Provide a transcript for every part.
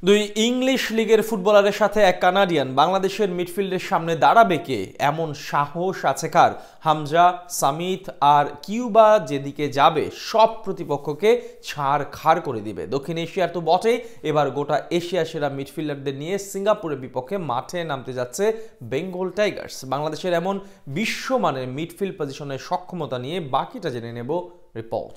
দুই ইংলিশ লিগের ফুটবলারের সাথে এক কানাডিয়ান বাংলাদেশের মিডফিল্ডের সামনে দাঁড়াবে কে, এমন সাহস আছে কার? হামজা, সামিত আর কিউবা যেদিকে যাবে সব প্রতিপক্ষকে ছাড়খাড় করে দিবে। দক্ষিণ এশিয়ার তো বটেই, এবার গোটা এশিয়া সেরা মিডফিল্ডারদের নিয়ে সিঙ্গাপুরের বিপক্ষে মাঠে নামতে যাচ্ছে বেঙ্গল টাইগার্স। বাংলাদেশের এমন বিশ্বমানের মিডফিল্ড পজিশনের সক্ষমতা নিয়ে বাকিটা জেনে নেব রিপোর্ট।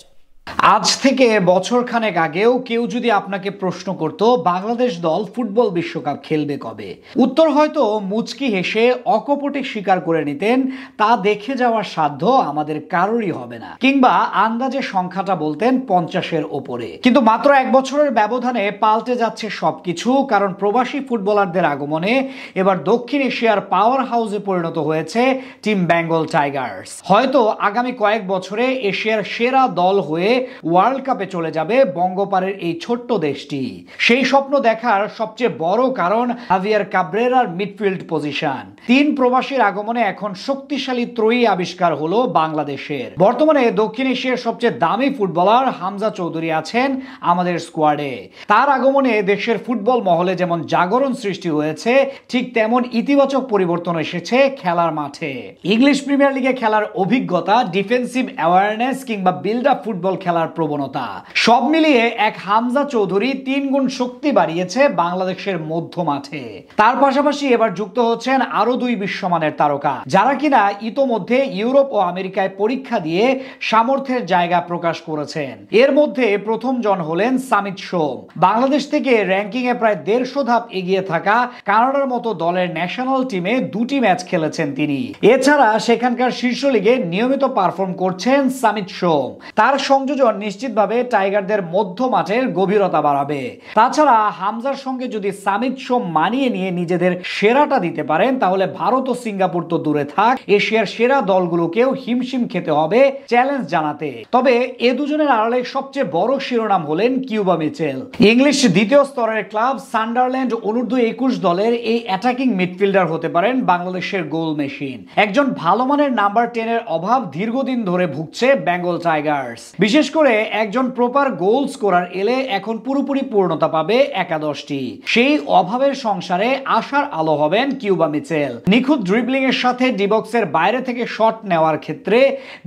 আজ থেকে বছরখানেক আগেও কেউ যদি আপনাকে প্রশ্ন করত বাংলাদেশ দল ফুটবল বিশ্বকাপ খেলবে কবে, উত্তর হয়তো মুচকি হেসে অকপটে স্বীকার করে নিতেন তা দেখে যাওয়ার সাধ্য আমাদের কারোরই হবে না, কিংবা আন্দাজে সংখ্যাটা বলতেন 50-এর ওপরে। কিন্তু মাত্র এক বছরের ব্যবধানে পাল্টে যাচ্ছে সবকিছু, কারণ প্রবাসী ফুটবলারদের আগমনে এবার দক্ষিণ এশিয়ার পাওয়ার হাউসে পরিণত হয়েছে টিম বেঙ্গল টাইগার্স। হয়তো আগামী কয়েক বছরে এশিয়ার সেরা দল হয়ে ওয়ার্ল্ড কাপে চলে যাবে বঙ্গপারের এই ছোট্ট দেশটি। সেই স্বপ্ন দেখার সবচেয়ে বড় কারণ হাভিয়ার কাব্রেরার মিডফিল্ড পজিশন। তিন প্রবাসীর আগমনে এখন শক্তিশালী ত্রয়ী আবিষ্কার হলো বাংলাদেশের। বর্তমানে দক্ষিণ এশিয়ার সবচেয়ে দামি ফুটবলার হামজা চৌধুরী আছেন আমাদের স্কোয়াডে। তার আগমনে দেশের ফুটবল মহলে যেমন জাগরণ সৃষ্টি হয়েছে, ঠিক তেমন ইতিবাচক পরিবর্তন এসেছে খেলার মাঠে। ইংলিশ প্রিমিয়ার লিগে খেলার অভিজ্ঞতা, ডিফেন্সিভ অ্যাওয়ারনেস কিংবা বিল্ড আপ ফুটবল খেলার প্রবণতা, সব মিলিয়ে এক হামজা চৌধুরী 3 গুণ শক্তি বাড়িয়েছে বাংলাদেশের মধ্য মাঠে। তার পাশাপাশি এবার যুক্ত হচ্ছেন আরো 2 বিশ্বমানের তারকা, যারা কিনা ইতোমধ্যে ইউরোপ ও আমেরিকায় পরীক্ষা দিয়ে সামর্থ্যের জায়গা প্রকাশ করেছেন। এর মধ্যে প্রথম জন হলেন সামিত সোম। বাংলাদেশ থেকে র্যাঙ্কিং এ প্রায় 150 ধাপ এগিয়ে থাকা কানাডার মতো দলের ন্যাশনাল টিমে 2টি ম্যাচ খেলেছেন তিনি। এছাড়া সেখানকার শীর্ষ লিগে নিয়মিত পারফর্ম করছেন সামিত সোম। তার সংযোজন নিশ্চিতভাবে টাইগারদের মধ্য মাঠের গভীরতা বাড়াবে। তাছাড়া হামজার সঙ্গে যদি সামিত সোম মানিয়ে নিয়ে নিজেদের সেরাটা দিতে পারেন, তাহলে ভারত ও সিঙ্গাপুর তো দূরে থাক, এশিয়ার সেরা দলগুলোকেও হিমশিম খেতে হবে চ্যালেঞ্জ জানাতে। তবে এ দুজনের আড়ালে সবচেয়ে বড় শিরোনাম হলেন কিউবা মিচেল। ইংলিশ দ্বিতীয় স্তরের ক্লাব সান্ডারল্যান্ড অনূর্ধ্ব 21 দলের এই অ্যাটাকিং মিডফিল্ডার হতে পারেন বাংলাদেশের গোল মেশিন। একজন ভালো মানের নাম্বার 10 এর অভাব দীর্ঘদিন ধরে ভুগছে বেঙ্গল টাইগার্স। বিশেষ করে একজন প্রপার গোল স্কোরার এলে এখন পুরোপুরি পূর্ণতা পাবে একাদশটি। সেই অভাবের সংসারে আশার আলো হবেন কিউবা মিচেল। নিখুঁত ড্রিবলিং এর সাথে ডিবক্সের বাইরে থেকে শট নেওয়ার ক্ষেত্রে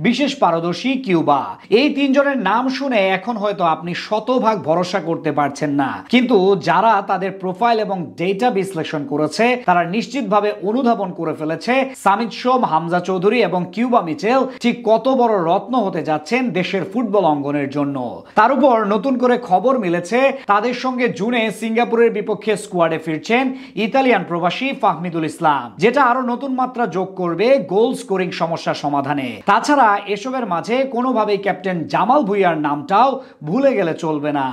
বিশেষ পারদর্শী কিউবা। এই 3 জনের নাম শুনে এখন হয়তো আপনি শতভাগ ভরসা করতে পারছেন না, কিন্তু যারা তাদের প্রোফাইল এবং ডেটা বিশ্লেষণ করেছে তারা নিশ্চিতভাবে অনুধাবন করে ফেলেছে সামিত সোম, হামজা চৌধুরী এবং কিউবা মিচেল ঠিক কত বড় রত্ন হতে যাচ্ছেন দেশের ফুটবল অঙ্গনের জন্য। তার উপর নতুন করে খবর মিলেছে তাদের সঙ্গে জুনে সিঙ্গাপুরের বিপক্ষে স্কোয়াডে ফিরছেন ইতালিয়ান প্রবাসী ফাহমিদুল ইসলাম, যেটা আরো নতুন মাত্রা যোগ করবে গোল স্কোরিং সমস্যা সমাধানে। তাছাড়া এসবের মাঝে কোনোভাবেই ক্যাপ্টেন জামাল ভুঁইয়ার নামটাও ভুলে গেলে চলবে না।